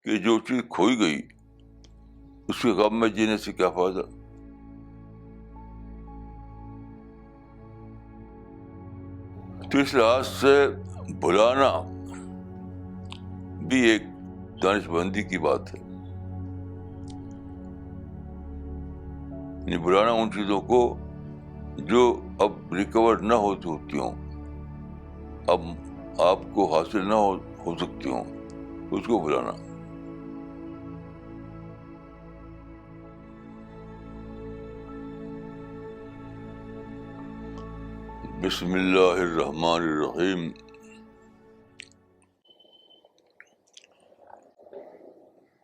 کہ جو چیز کھوئی گئی اس کے غم میں جینے سے کیا فائدہ. تو اس لحاظ سے بھلانا بھی ایک دانش مندی کی بات ہے. یعنی بھلانا ان چیزوں کو جو اب ریکور نہ ہوتی ہوں، اب آپ کو حاصل نہ ہو سکتی ہوں، اس کو بھلانا. بسم اللہ الرحمن الرحیم.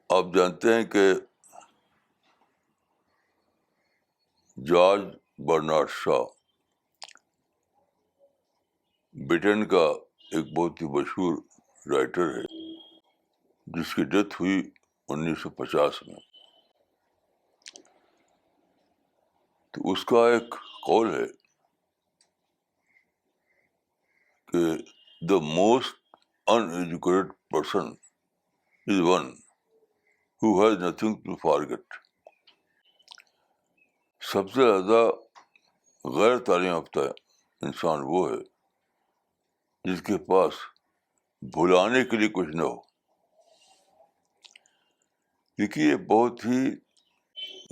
آپ جانتے ہیں کہ جارج برنارڈ شاہ برٹن کا ایک بہت ہی مشہور رائٹر ہے جس کی ڈیتھ ہوئی 1950 میں. تو اس کا ایک قول ہے کہ the most uneducated person is one who has nothing to forget. سب سے زیادہ غیر تعلیم یافتہ انسان وہ ہے جس کے پاس بھلانے کے لیے کچھ نہ ہو. دیکھیے یہ بہت ہی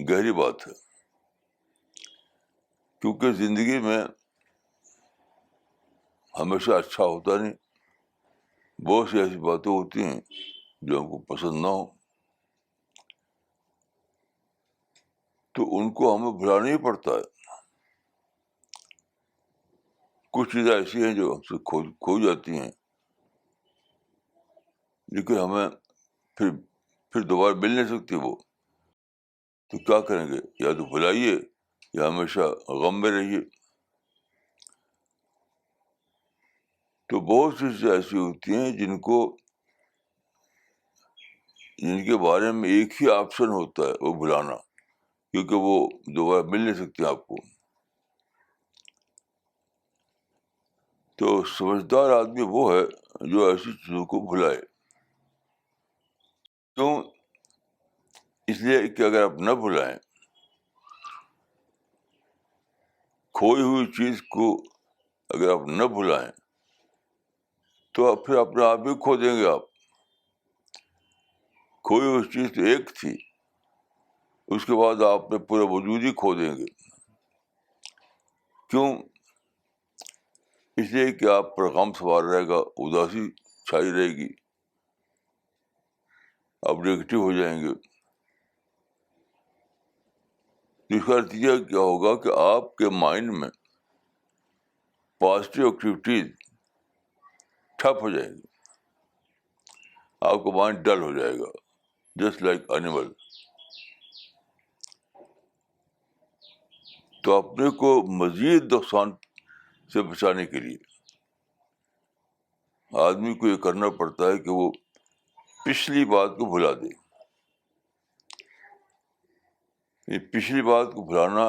گہری بات ہے، کیونکہ زندگی میں ہمیشہ اچھا ہوتا نہیں. بہت سی ایسی باتیں ہوتی ہیں جو ہم کو پسند نہ ہو، تو ان کو ہمیں بھلانا ہی پڑتا ہے. کچھ چیزیں ایسی ہیں جو ہم سے کھو جاتی ہیں، لیکن ہمیں پھر دوبارہ مل نہیں سکتی وہ. تو کیا کریں گے؟ یا تو بھلائیے یا ہمیشہ غم میں رہیے. تو بہت سی چیزیں ایسی ہوتی ہیں جن کے بارے میں ایک ہی آپشن ہوتا ہے، وہ بھلانا، کیونکہ وہ دوبارہ مل نہیں سکتے آپ کو. تو سمجھدار آدمی وہ ہے جو ایسی چیزوں کو بھلائے. کیوں؟ اس لیے کہ اگر آپ نہ بھلائیں، کھوئی ہوئی چیز کو اگر آپ نہ بھلائیں تو پھر اپنے آپ ہی کھو دیں گے. آپ کھوئی ہوئی چیز تو ایک تھی، اس کے بعد آپ نے پورا وجود ہی کھو دیں گے. کیوں؟ اس لیے کہ آپ پر غم سوار رہے گا، اداسی چھائی رہے گی، آپ نیگیٹو ہو جائیں گے. اس کا نتیجہ کیا ہوگا کہ آپ کے مائنڈ میں پازیٹیو ایکٹیویٹیز ٹھپ ہو جائیں گی. آپ کا مائنڈ ڈل ہو جائے گا، جسٹ لائک اینیمل. تو اپنے کو مزید نقصان سے بچانے کے لیے آدمی کو یہ کرنا پڑتا ہے کہ وہ پچھلی بات کو بھلا دے. یہ پچھلی بات کو بھلانا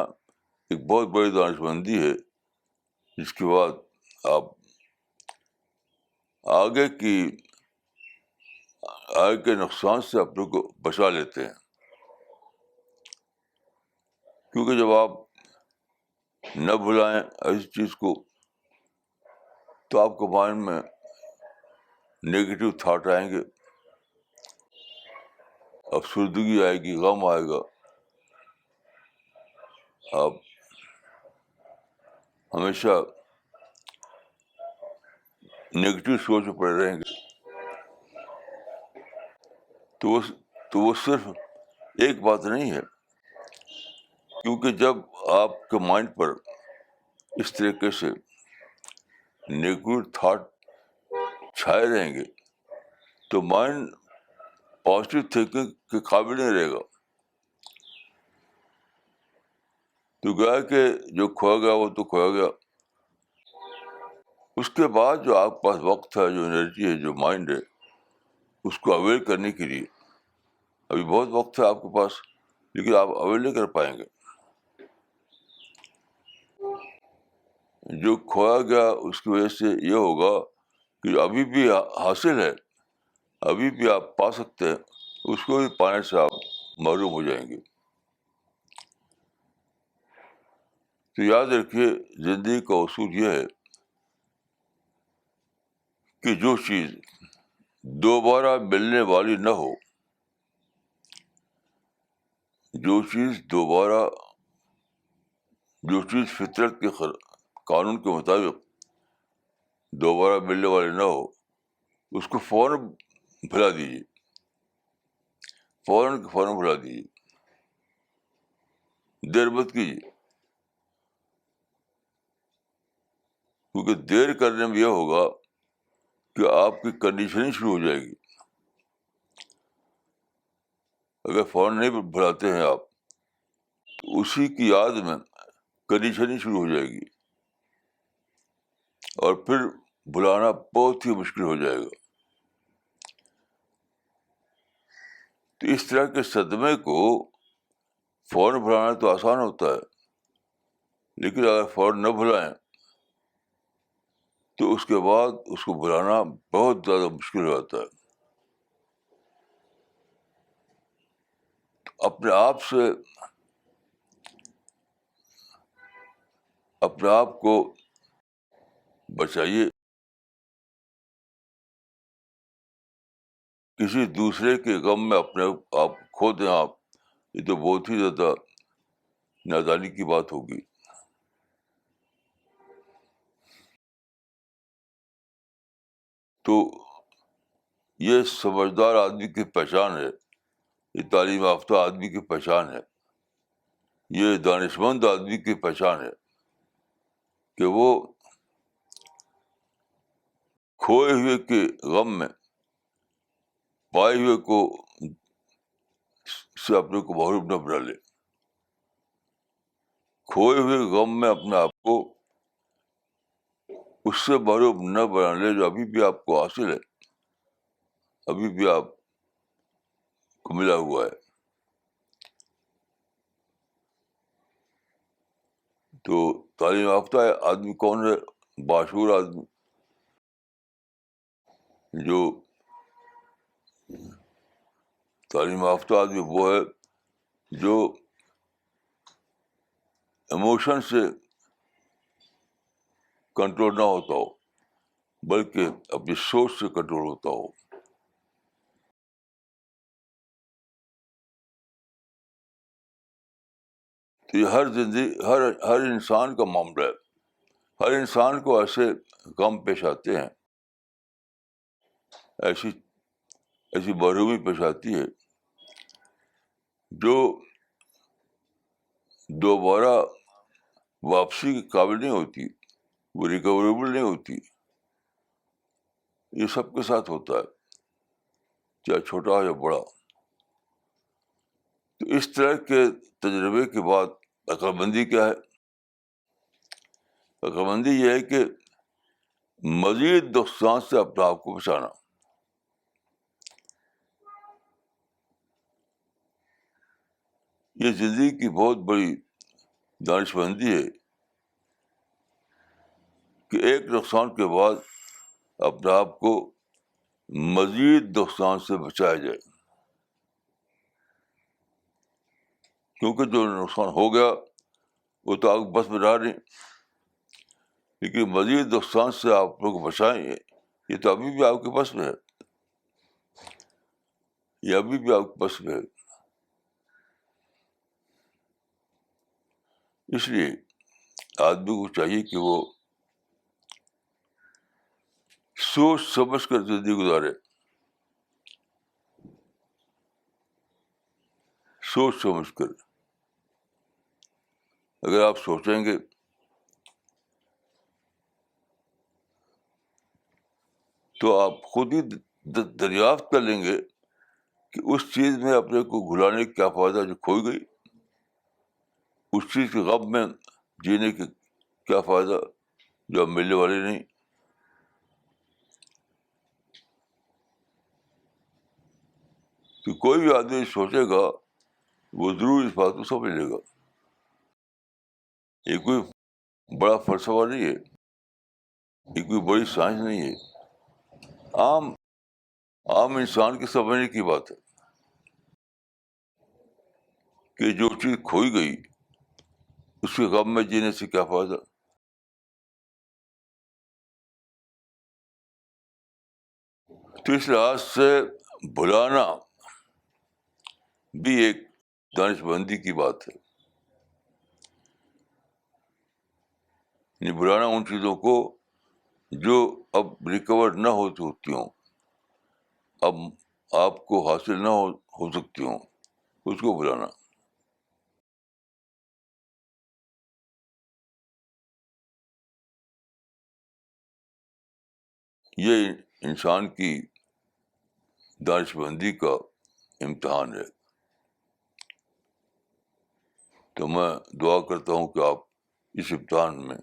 ایک بہت بڑی دانش مندی ہے، جس کے بعد آپ آگے کے نقصان سے اپنے کو بچا لیتے ہیں. کیونکہ جب آپ نہ بھلائیں ایسی چیز کو تو آپ کے مائنڈ میں نیگیٹو تھاٹ آئیں گے، افسردگی آئے گی، غم آئے گا. آپ ہمیشہ نیگیٹو سوچ میں پڑے رہیں گے. تو وہ صرف ایک بات نہیں ہے، کیونکہ جب آپ کے مائنڈ پر اس طریقے سے نیگیٹو تھاٹ چھائے رہیں گے تو مائنڈ پازیٹیو تھنکنگ کے قابل نہیں رہے گا. تو گیا کہ جو کھویا گیا وہ تو کھویا گیا. اس کے بعد جو آپ کے پاس وقت ہے، جو انرجی ہے، جو مائنڈ ہے، اس کو اویل کرنے کے لیے ابھی بہت وقت ہے آپ کے پاس، لیکن آپ اویل نہیں کر پائیں گے. جو کھویا گیا اس کی وجہ سے یہ ہوگا کہ ابھی بھی حاصل ہے، ابھی بھی آپ پا سکتے ہیں اس کو بھی پانے سے آپ محروم ہو جائیں گے. تو یاد رکھیے زندگی کا اصول یہ ہے کہ جو چیز دوبارہ ملنے والی نہ ہو، جو چیز فطرت کے قانون کے مطابق دوبارہ ملنے والی نہ ہو، اس کو فوراً بھلا دیجیے، فوراً بھلا دیجیے، دیر مت کیجیے. کیونکہ دیر کرنے میں یہ ہوگا کہ آپ کی کنڈیشننگ شروع ہو جائے گی. اگر فوراً نہیں بھلاتے ہیں آپ تو اسی کی یاد میں کنڈیشننگ شروع ہو جائے گی اور پھر بلانا بہت ہی مشکل ہو جائے گا. تو اس طرح کے صدمے کو فوراً بھلانا تو آسان ہوتا ہے، لیکن اگر فوراً نہ بھلائیں تو اس کے بعد اس کو بھلانا بہت زیادہ مشکل ہو جاتا ہے. اپنے آپ کو بچائیے. کسی دوسرے کے غم میں اپنے آپ کھو دیں آپ، یہ تو بہت ہی زیادہ نادانی کی بات ہوگی. تو یہ سمجھدار آدمی کی پہچان ہے، یہ تعلیم یافتہ آدمی کی پہچان ہے، یہ دانشمند آدمی کی پہچان ہے کہ وہ کھوئے ہوئے کے غم میں پائے ہوئے کو سے اپنے کو محروم نہ بنا لے. کھوئے ہوئے غم میں اپنے آپ کو اس سے محروم نہ بنا لے جو ابھی بھی آپ کو حاصل ہے، ابھی بھی آپ کو ملا ہوا ہے. تو تعلیم یافتہ آدمی کون ہے؟ باشعور آدمی. جو تعلیم یافتہ آدمی وہ ہے جو ایموشن سے کنٹرول نہ ہوتا ہو بلکہ اپنی سوچ سے کنٹرول ہوتا ہو. تو یہ ہر انسان کا معاملہ ہے. ہر انسان کو ایسے غم پیش آتے ہیں، ایسی محرومی پیش آتی ہے جو دوبارہ واپسی کے قابل نہیں ہوتی، وہ ریکوریبل نہیں ہوتی. یہ سب کے ساتھ ہوتا ہے، چاہے چھوٹا ہو یا بڑا. تو اس طرح کے تجربے کے بعد عقل مندی کیا ہے؟ عقل مندی یہ ہے کہ مزید نقصان سے اپنے آپ کو بچانا. یہ زندگی کی بہت بڑی دانش مندی ہے کہ ایک نقصان کے بعد اپنے آپ کو مزید نقصان سے بچایا جائے. کیونکہ جو نقصان ہو گیا وہ تو آپ بس میں رہا نہیں، لیکن مزید نقصان سے آپ لوگ بچائیں، یہ تو ابھی بھی آپ کے بس میں ہے، یہ ابھی بھی آپ کے بس میں ہے. اس لیے آدمی کو چاہیے کہ وہ سوچ سمجھ کر زندگی گزارے، سوچ سمجھ کر. اگر آپ سوچیں گے تو آپ خود ہی دریافت کر لیں گے کہ اس چیز میں اپنے کو گھلانے کا کیا فائدہ جو کھوئی گئی، اس چیز کے غم میں جینے کے کیا فائدہ جو اب ملنے والے نہیں. کہ کوئی بھی آدمی سوچے گا وہ ضرور اس بات کو سمجھ لے گا. یہ کوئی بڑا فلسفہ نہیں ہے، یہ کوئی بڑی سائنس نہیں ہے، عام انسان کے سمجھنے کی بات ہے. کہ جو چیز کھوئی گئی اس کے غم میں جینے سے کیا فائدہ. تو اس لحاظ سے بلانا بھی ایک دانش مندی کی بات ہے. یعنی بلانا ان چیزوں کو جو اب ریکور نہ ہو سکتی ہوں، اب آپ کو حاصل نہ ہو سکتی ہوں، اس کو بلانا. یہ انسان کی دانش مندی کا امتحان ہے. تو میں دعا کرتا ہوں کہ آپ اس امتحان میں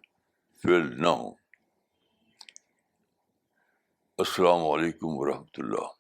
فیل نہ ہوں. السلام علیکم ورحمۃ اللہ.